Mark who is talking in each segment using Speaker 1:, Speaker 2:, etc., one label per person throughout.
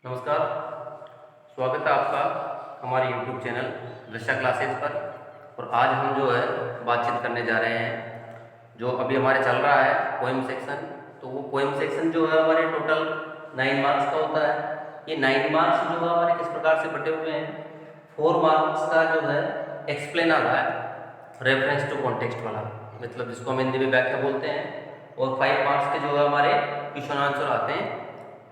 Speaker 1: नमस्कार। स्वागत है आपका हमारे YouTube चैनल दृश्या क्लासेज पर। और आज हम जो है बातचीत करने जा रहे हैं जो अभी हमारे चल रहा है पोएम सेक्शन। तो वो पोएम सेक्शन जो है हमारे टोटल 9 मार्क्स का होता है। ये 9 मार्क्स जो है हमारे किस प्रकार से बटे हुए हैं। 4 मार्क्स का जो है एक्सप्लेन आ रहा है रेफरेंस टू कॉन्टेक्स्ट वाला, मतलब जिसको हम हिंदी में व्याख्या बोलते हैं। और 5 मार्क्स के जो है हमारे क्वेश्चन आंसर आते हैं।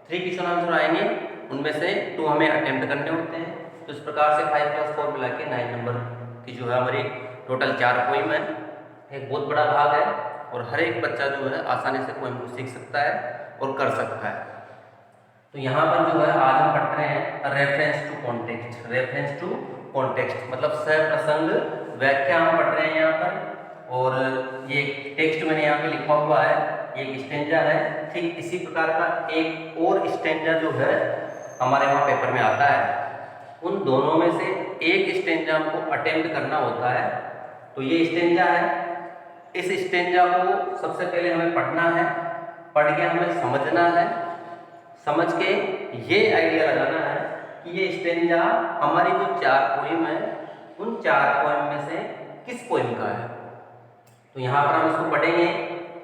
Speaker 1: 3 क्वेश्चन आंसर आएंगे, उनमें से 2 हमें अटेम्प्ट करने होते हैं। तो इस प्रकार से 5 + 4 मिला के 9 नंबर की जो है हमारी टोटल 4 पोइम है। एक बहुत बड़ा भाग है और हर एक बच्चा जो है आसानी से पोइम को सीख सकता है और कर सकता है। तो यहाँ पर जो है आज हम पढ़ रहे हैं reference to context. Reference to context मतलब सप्रसंग व्याख्या हम पढ़ रहे हैं यहाँ पर। और ये टेक्स्ट मैंने यहाँ पे लिखा हुआ है, एक स्टेंजा है। ठीक इसी प्रकार का एक और स्टेंजा जो है हमारे वहाँ पेपर में आता है। उन दोनों में से एक स्टेंजा हमको अटेम्प्ट करना होता है। तो ये स्टेंजा है, इस स्टेंजा को सबसे पहले हमें पढ़ना है, पढ़ के हमें समझना है, समझ के ये आइडिया लगाना है कि ये स्टेंजा हमारी जो 4 पोइम है उन 4 पोइम में से किस पोइम का है। तो यहाँ पर हम इसको पढ़ेंगे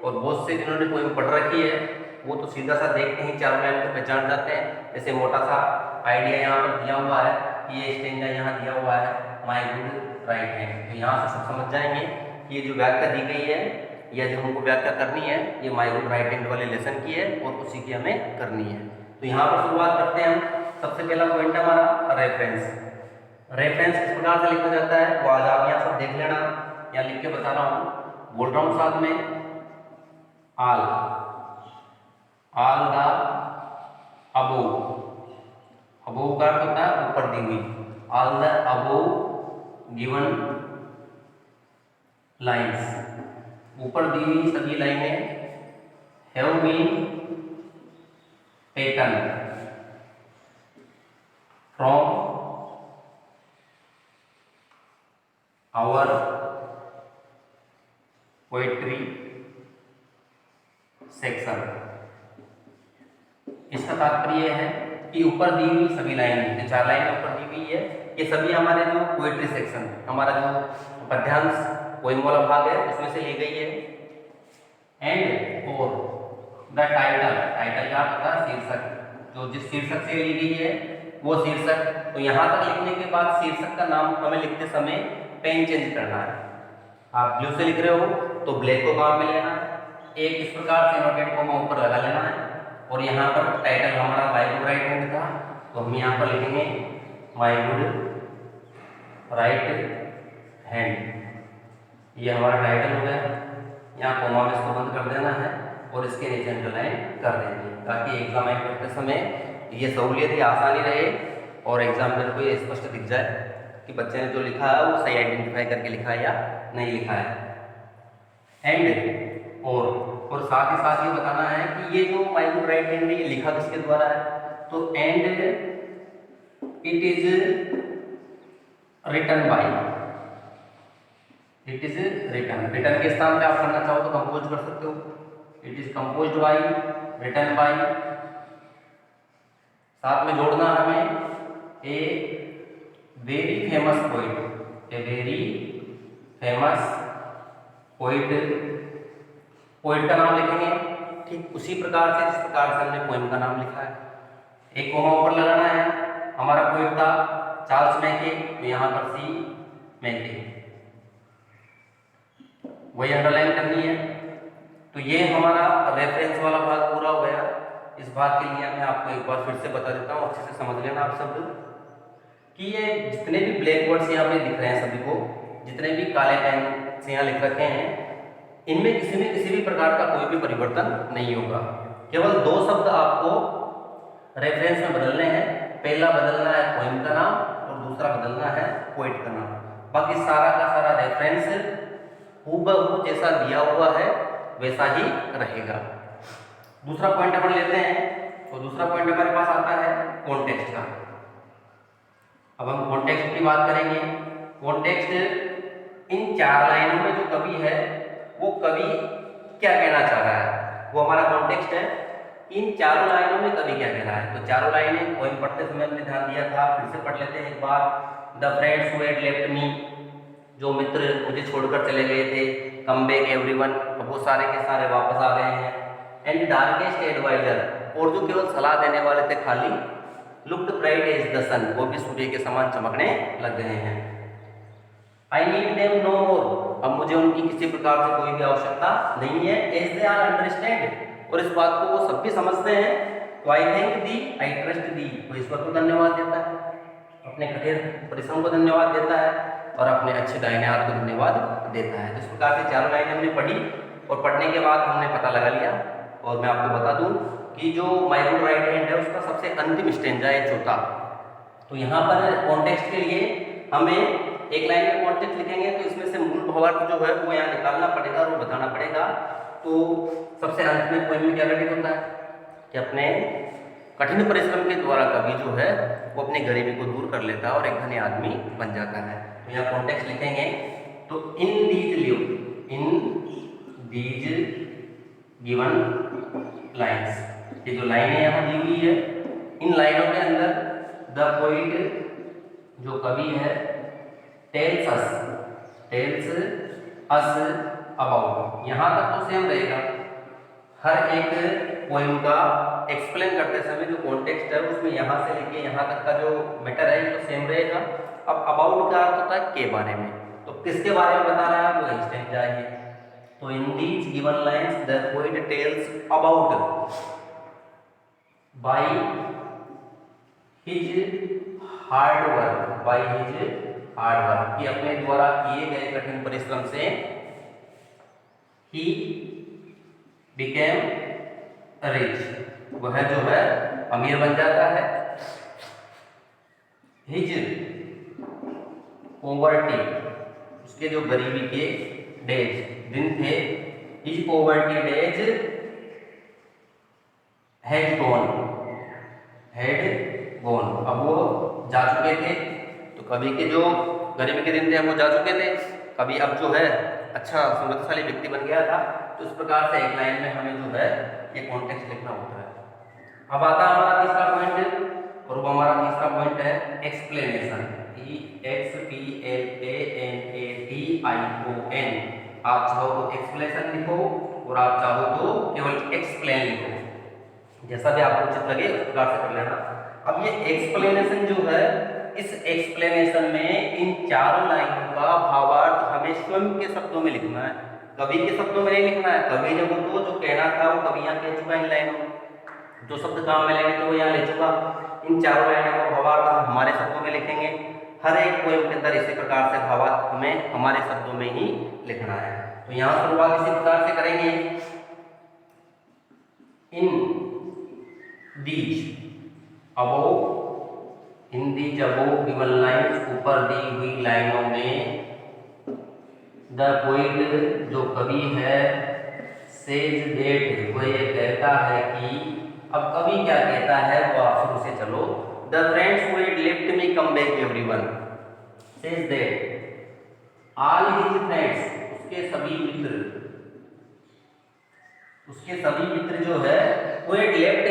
Speaker 1: और बहुत से जिन्होंने पोइम पढ़ रखी है वो तो सीधा सा देखते ही 4 लाइन को पहचान जाते हैं। जैसे मोटा सा आइडिया यहाँ पर दिया हुआ है कि ये स्टेंजा यहाँ दिया हुआ है माय गुड राइट हैंड। तो यहाँ से सब समझ जाएंगे कि ये जो व्याख्या दी गई है या जो हमको व्याख्या करनी है ये माय गुड राइट हैंड वाले लेसन की है और उसी की हमें करनी है। तो यहाँ पर शुरुआत करते हैं हम। सबसे पहला पॉइंट है हमारा रेफरेंस। रेफरेंस किस प्रकार से लिखा जाता है वो आज आप यहाँ सब देख लेना, यहाँ लिख के बता रहा हूँ, बोल रहा हूँ साथ में। आल द अबोव, अबोव का अर्थ होता है ऊपर दी हुई। All the above given lines, ऊपर दी हुई सभी लाइनें have been taken from our poetry section. इसका तात्पर्य है कि ऊपर दी हुई सभी लाइनें, जो 4 लाइनें ऊपर दी हुई है, ये सभी हमारे जो पोएट्री सेक्शन, हमारा जो पद्यांश पोइम वाला भाग है उसमें से ली गई है। एंड और द टाइटल, टाइटल क्या होता है शीर्षक, जो जिस शीर्षक से ली गई है वो शीर्षक। तो यहाँ तक लिखने के बाद शीर्षक का नाम हमें लिखते समय पेन चेंज करना है। आप ब्लू से लिख रहे हो तो ब्लैक को काम में लेना है, एक इस प्रकार से इनवर्टेड कॉमा ऊपर लगा लेना है। और यहाँ पर टाइटल हमारा माय गुड राइट हैंड था तो हम यहाँ पर लिखेंगे माय गुड राइट हैंड। ये हमारा टाइटल हो गया। यहाँ कॉमा में इसको बंद कर देना है और इसके नीचे अंडरलाइन कर देंगे ताकि एग्जाम करते समय ये सहूलियत ही आसानी रहे और एग्जामिनर को ये स्पष्ट दिख जाए कि बच्चे ने जो लिखा है वो सही आइडेंटिफाई करके लिखा है या नहीं लिखा है। एंड और साथ ही साथ ये बताना है कि ये जो माय गुड राइट हैंड ये लिखा किसके द्वारा है। तो and it is written by, it is written, written के स्थान पे आप करना चाहो तो कंपोज कर सकते हो। It is composed by, written by, साथ में जोड़ना हमें a very famous poet, a very famous poet, poet का नाम लिखेंगे ठीक उसी प्रकार से जिस प्रकार से हमने पोइम का नाम लिखा है। एक कोमा ऊपर लगाना है, हमारा पोइट था चार्ल्स मैके, तो यहाँ पर सी मैके वही अंडरलाइन करनी है। तो ये हमारा रेफरेंस वाला भाग पूरा हो गया। इस भाग के लिए मैं आपको एक बार फिर से बता देता हूँ, अच्छे से समझ लेना आप सब कि ये जितने भी ब्लैक वर्ड्स यहाँ पे दिख रहे हैं सभी को, जितने भी काले पेन से यहाँ लिख रखे हैं, इनमें किसी भी प्रकार का कोई भी परिवर्तन नहीं होगा। केवल 2 शब्द आपको रेफरेंस में बदलने हैं। पहला बदलना है पोइम का नाम और दूसरा बदलना है पोइट का नाम। बाकी सारा का सारा रेफरेंस हूबहू जैसा दिया हुआ है वैसा ही रहेगा। दूसरा पॉइंट अपन लेते हैं और दूसरा पॉइंट हमारे पास आता है कॉन्टेक्स्ट का। अब हम कॉन्टेक्स्ट की बात करेंगे। कॉन्टेक्स्ट इन 4 लाइनों में जो कवि है वो कवि क्या कहना चाह रहा है, वो हमारा कॉन्टेक्स्ट है। इन 4 लाइनों में कवि क्या कह रहा है। तो चारों लाइनें पोएम पढ़ते समय हमने ध्यान दिया था, फिर से पढ़ लेते हैं एक बार। The friends who had left me, जो मित्र मुझे छोड़कर चले गए थे, कम बैक एवरीवन, अब वो सारे के सारे वापस आ गए हैं। एंड डार्केस्ट एडवाइजर, और जो केवल सलाह देने वाले थे खाली, लुक्ड ब्राइट एज द सन, वो भी सूर्य के समान चमकने लग गए हैं। आई नीड देम नो मोर, अब मुझे उनकी किसी प्रकार से कोई भी आवश्यकता नहीं है। एज दे आर अंडरस्टैंड, और इस बात को वो सब भी समझते हैं। तो आई थैंक दी, आई ट्रस्ट दी, वो ईश्वर को धन्यवाद देता है, अपने कठिन परिश्रम को धन्यवाद देता है और अपने अच्छे दाहिने हाथ को धन्यवाद देता है। तो इस प्रकार से चारों लाइनें हमने पढ़ी और पढ़ने के बाद हमने पता लगा लिया। और मैं आपको बता दूं कि जो माय गुड राइट हैंड है उसका सबसे अंतिम स्टेंजा है चौथा। तो यहाँ पर कॉन्टेक्स्ट के लिए हमें एक लाइन में कॉन्टेक्स्ट लिखेंगे तो इसमें से मूल भावार्थ जो है वो यहाँ निकालना पड़ेगा और बताना पड़ेगा। तो सबसे अंत में पोएम में क्या घटित होता है कि अपने कठिन परिश्रम के द्वारा कवि जो है वो अपनी गरीबी को दूर कर लेता है और एक धनी आदमी बन जाता है। तो यहाँ कॉन्टेक्स्ट लिखेंगे तो इन दीज गिवन लाइन्स, ये जो लाइनें यहाँ दी हुई है, इन लाइनों के अंदर द पोइट जो कवि है टेल्स अस अबाउट, यहाँ तक तो सेम रहेगा। हर एक पोइम का एक्सप्लेन करते समय जो कॉन्टेक्स्ट है उसमें यहाँ से लेके यहाँ तक का जो मैटर है वो सेम रहेगा। अब अबाउट का अर्थ होता है के बारे में, तो किसके बारे में बता रहा है वो स्टेंजा है। तो in these given lines the poet tells about by his hard work, कि अपने द्वारा किए गए कठिन परिश्रम से ही बिकेम रिच, वह जो है अमीर बन जाता है। हिज पॉवर्टी, उसके जो गरीबी के डेज दिन थे, his poverty days had gone, अब वो जा चुके थे। तो कवि के जो गरीबी के दिन थे वो जा चुके थे, कवि अब जो है अच्छा समृद्धशाली व्यक्ति बन गया था। तो इस प्रकार से एक लाइन में हमें जो है ये कॉन्टेक्स्ट लिखना होता है। अब आता है हमारा तीसरा पॉइंट, और वो हमारा तीसरा पॉइंट है एक्सप्लेनेशन, EXPLANATION। आप चाहो तो एक्सप्लेनेशन लिखो और आप चाहो तो केवल एक्सप्लेन लिखो, जैसा भी आपको उचित लगे उस प्रकार से कर लेना। अब ये एक्सप्लेनेशन जो है, इस एक्सप्लेनेशन में इन चारों लाइनों का भावार्थ हमें स्वयं के शब्दों में लिखना है, कवि के शब्दों में नहीं लिखना है। कवि ने वो तो जो कहना था वो कवि यहाँ कह चुका है इन लाइनों में, जो शब्द काम में लेंगे तो वो यहाँ ले चुका। इन चारों लाइनों का भावार्थ हम हमारे शब्दों में लिखेंगे। हर एक पोएम के अंदर इसी प्रकार से भावार्थ हमें हमारे शब्दों में ही लिखना है। तो यहाँ शुरुआत इसी प्रकार से करेंगे, in these above given lines, ऊपर दी हुई लाइनों में द पोएट जो कवि है सेज दैट, वो ये कहता है कि, अब कवि क्या कहता है वो आप शुरू से चलो। The friends who had left me come back everyone, says that all his friends, उसके सभी मित्र जो है हु हैड लेफ्ट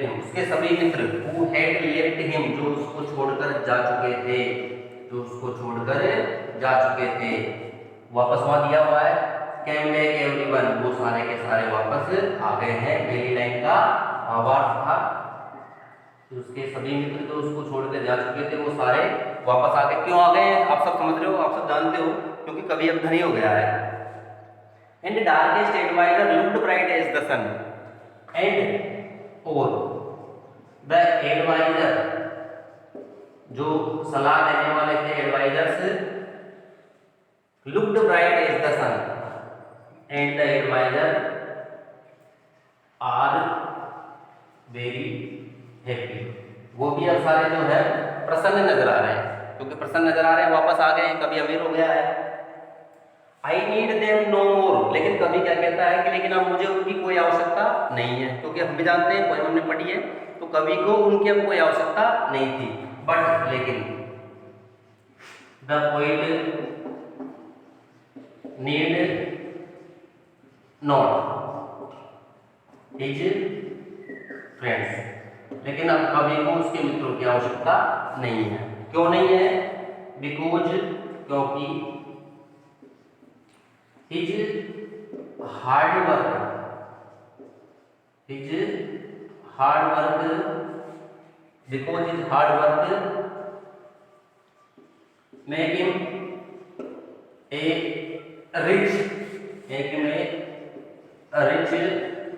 Speaker 1: हिम, उसके सभी मित्र हु हैड लेफ्ट हिम, जो उसको छोड़कर जा चुके थे, वापस वहां दिया हुआ है कैम बैक एवरीवन, वो सारे के सारे वापस आ गए हैं। पहली लाइन का भावार्थ था कि उसके सभी मित्र जो उसको छोड़कर जा चुके थे वो सारे वापस आ गए। क्यों आ गए आप सब समझ रहे हो, आप सब जानते हो, क्योंकि कवि अब धनी हो गया है। And darkest adviser looked bright as the sun, and और द एडवाइजर जो सलाह देने वाले थे, advisers, looked bright as the sun and the adviser are very happy, वो भी अब सारे जो है प्रसन्न नजर आ रहे हैं, क्योंकि प्रसन्न नजर आ रहे हैं, वापस आ गए हैं, कभी अमीर हो गया है। आई नीड देम नो मोर, लेकिन कभी क्या कहता है कि लेकिन अब मुझे उनकी कोई आवश्यकता नहीं है, क्योंकि हम भी जानते हैं, पोएम हमने पढ़ी है, तो कवि को उनकी अब कोई आवश्यकता नहीं थी। बट लेकिन the poet need not his friends. लेकिन अब कवि को उसके मित्रों की आवश्यकता नहीं है। क्यों नहीं है? बिकॉज, क्योंकि his hard work, because his hard work make him a rich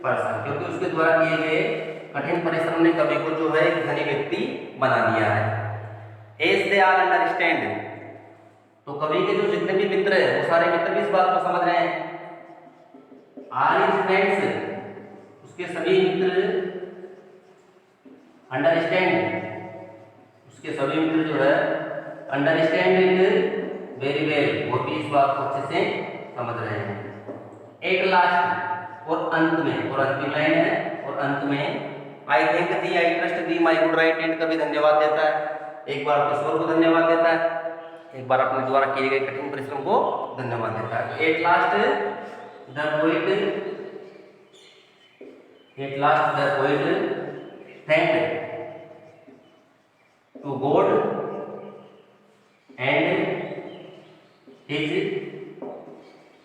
Speaker 1: person, क्योंकि उसके द्वारा किए गए कठिन परिश्रम ने कवि को जो है एक धनी व्यक्ति बना दिया है। As they all understand, तो कवि के जो जितने भी मित्र हैं वो सारे मित्र भी इस बात को समझ रहे हैं। All his friends, उसके सभी मित्र understand, उसके सभी मित्र जो है अंडरस्टैंड इट वेरी वेल, वो भी इस बात को अच्छे से समझ रहे हैं। एट लास्ट, और अंत में, और अंतिम लाइन है, और अंत में I think the, I trust the, my good right and कभी धन्यवाद देता है। एक बार तो ईश्वर को धन्यवाद देता है, एक बार अपने द्वारा किए गए कठिन परिश्रम को धन्यवाद देता है। At last the poet thanked to God and his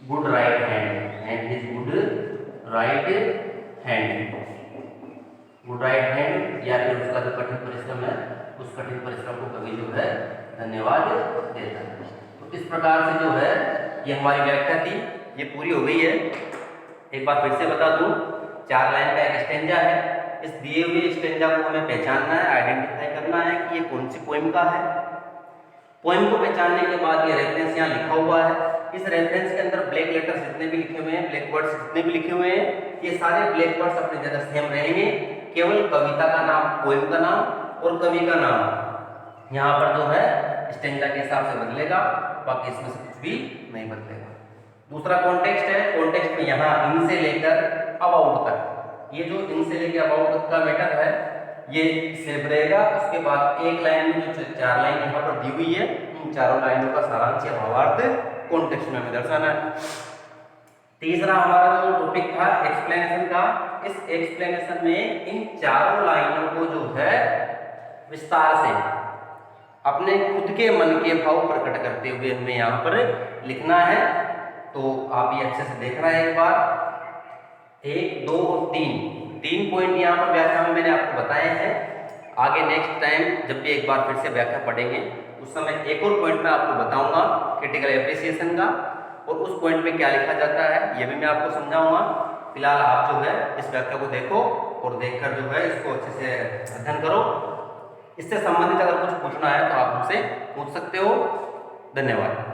Speaker 1: good right hand, या फिर उसका जो कठिन परिश्रम है उस कठिन परिश्रम को कवि जो है धन्यवाद देता है। तो इस प्रकार से जो है ये हमारी व्याख्या थी, ये पूरी हो गई है। एक बार फिर से बता दूं, 4 लाइन का एक स्टेंजा है। इस दिए हुए स्टेंजा को हमें पहचानना है, आइडेंटिफाई करना है कि ये कौन सी पोएम का है। पोएम को पहचानने के बाद ये रेफरेंस यहाँ लिखा हुआ है। इस रेफरेंस के अंदर ब्लैक लेटर्स जितने भी लिखे हुए हैं, ब्लैक वर्ड्स जितने भी लिखे हुए हैं, ये सारे ब्लैक वर्ड्स अपनी जगह सेम रहेंगे। केवल कविता का नाम, पोएम का नाम और कवि का नाम यहाँ पर जो है स्टेंजा के हिसाब से बदलेगा, बाकी इसमें से कुछ भी नहीं बदलेगा। दूसरा कॉन्टेक्स्ट है, कॉन्टेक्स्ट में यहाँ इन से लेकर अबाउट तक, ये जो इन से लेकर अबाउट तक का मैटर है ये सेव रहेगा। उसके बाद एक लाइन में जो 4 लाइन यहाँ पर दी हुई है, इन चारों लाइनों का सारांश या भावार्थ कॉन्टेक्स्ट में हमें दर्शाना है। तीसरा हमारा जो टॉपिक था एक्सप्लेनेशन का, इस एक्सप्लेनेशन में इन चारों लाइनों को जो है विस्तार से अपने खुद के मन के भाव प्रकट करते हुए हमें यहाँ पर लिखना है। तो आप ये अच्छे से देखना है एक बार। 1, 2 और 3 पॉइंट यहाँ पर व्याख्या में मैंने आपको बताए हैं। आगे नेक्स्ट टाइम जब भी एक बार फिर से व्याख्या पढ़ेंगे उस समय एक और पॉइंट मैं आपको बताऊंगा क्रिटिकल एप्रिसिएशन का, और उस पॉइंट में क्या लिखा जाता है ये भी मैं आपको समझाऊंगा। फिलहाल आप जो है इस व्याख्या को देखो और देखकर जो है इसको अच्छे से अध्ययन करो। इससे संबंधित अगर कुछ पूछना है तो आप मुझसे पूछ सकते हो। धन्यवाद।